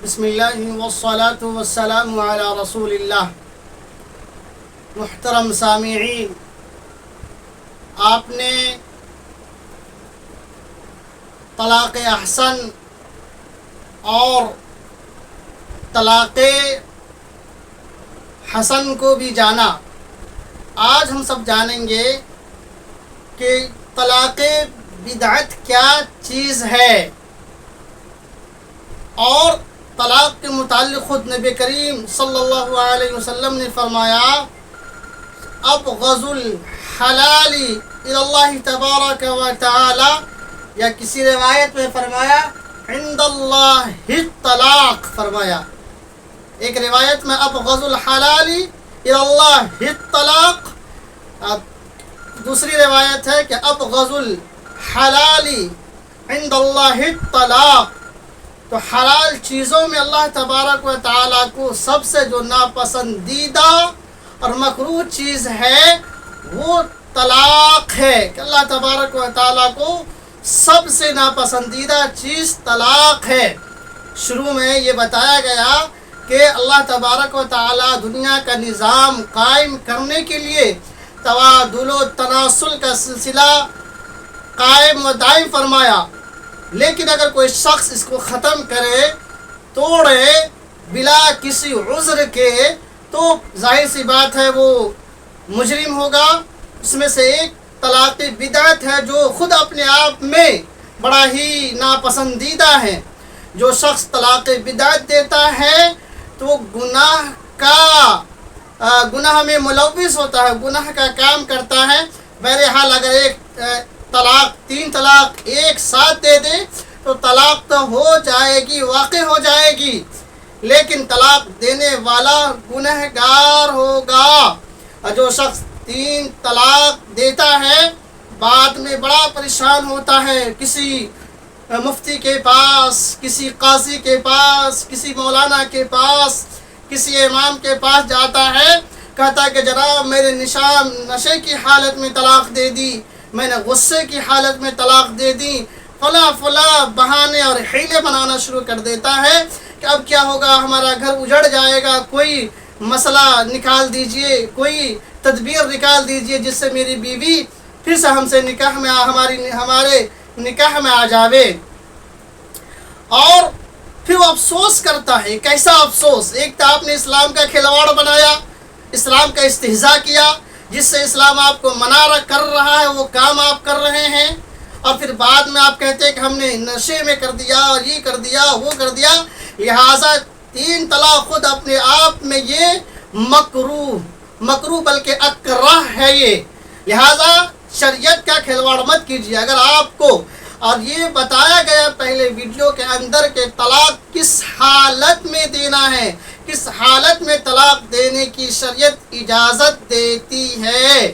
بسم اللہ والصلاة والسلام علی رسول اللہ۔ محترم سامعین، آپ نے طلاق احسن اور طلاق حسن کو بھی جانا۔ آج ہم سب جانیں گے کہ طلاق بدعت کیا چیز ہے، اور طلاق کے متعلق خود نبی کریم صلی اللہ علیہ وسلم نے فرمایا، ابغض الحلال الی اللہ تبارک و تعالی، یا کسی روایت میں فرمایا عند اللہ الطلاق فرمایا۔ ایک روایت میں ابغض الحلال الی اللہ الطلاق، دوسری روایت ہے کہ ابغض الحلال عند اللہ الطلاق۔ تو حلال چیزوں میں اللہ تبارک و تعالیٰ کو سب سے جو ناپسندیدہ اور مکروہ چیز ہے وہ طلاق ہے، کہ اللہ تبارک و تعالیٰ کو سب سے ناپسندیدہ چیز طلاق ہے۔ شروع میں یہ بتایا گیا کہ اللہ تبارک و تعالیٰ دنیا کا نظام قائم کرنے کے لیے تبادل و تناسل کا سلسلہ قائم و دائم فرمایا، لیکن اگر کوئی شخص اس کو ختم کرے، توڑے بلا کسی عذر کے، تو ظاہر سی بات ہے وہ مجرم ہوگا۔ اس میں سے ایک طلاق بدعت ہے، جو خود اپنے آپ میں بڑا ہی ناپسندیدہ ہے۔ جو شخص طلاق بدعت دیتا ہے تو گناہ میں ملوث ہوتا ہے، گناہ کا کام کرتا ہے۔ بہرحال اگر ایک تین طلاق ایک ساتھ دے دے تو طلاق تو ہو جائے گی، واقع ہو جائے گی، لیکن طلاق دینے والا گنہگار ہوگا۔ اور جو شخص 3 طلاق دیتا ہے بعد میں بڑا پریشان ہوتا ہے، کسی مفتی کے پاس، کسی قاضی کے پاس، کسی مولانا کے پاس، کسی امام کے پاس جاتا ہے، کہتا ہے کہ جناب میرے نشے کی حالت میں طلاق دے دی، میں نے غصے کی حالت میں طلاق دے دی، فلاں بہانے اور حیلے بنانا شروع کر دیتا ہے کہ اب کیا ہوگا، ہمارا گھر اجڑ جائے گا، کوئی مسئلہ نکال دیجئے، کوئی تدبیر نکال دیجئے جس سے میری بیوی پھر سے ہم سے ہمارے نکاح میں آ جاوے۔ اور پھر وہ افسوس کرتا ہے۔ کیسا افسوس؟ ایک تو آپ نے اسلام کا کھلواڑ بنایا، اسلام کا استہزاء کیا، جس سے اسلام آپ کو منع کر رہا ہے وہ کام آپ کر رہے ہیں، اور پھر بعد میں آپ کہتے ہیں کہ ہم نے نشے میں کر دیا اور یہ کر دیا وہ کر دیا۔ لہٰذا 3 طلاق خود اپنے آپ میں یہ مکروہ بلکہ اکراہ ہے یہ۔ لہٰذا شریعت کا کھلواڑ مت کیجیے۔ اگر آپ کو، اور یہ بتایا گیا پہلے ویڈیو کے اندر کہ طلاق کس حالت میں دینا ہے، کس حالت میں طلاق دینے کی شریعت اجازت دیتی ہے۔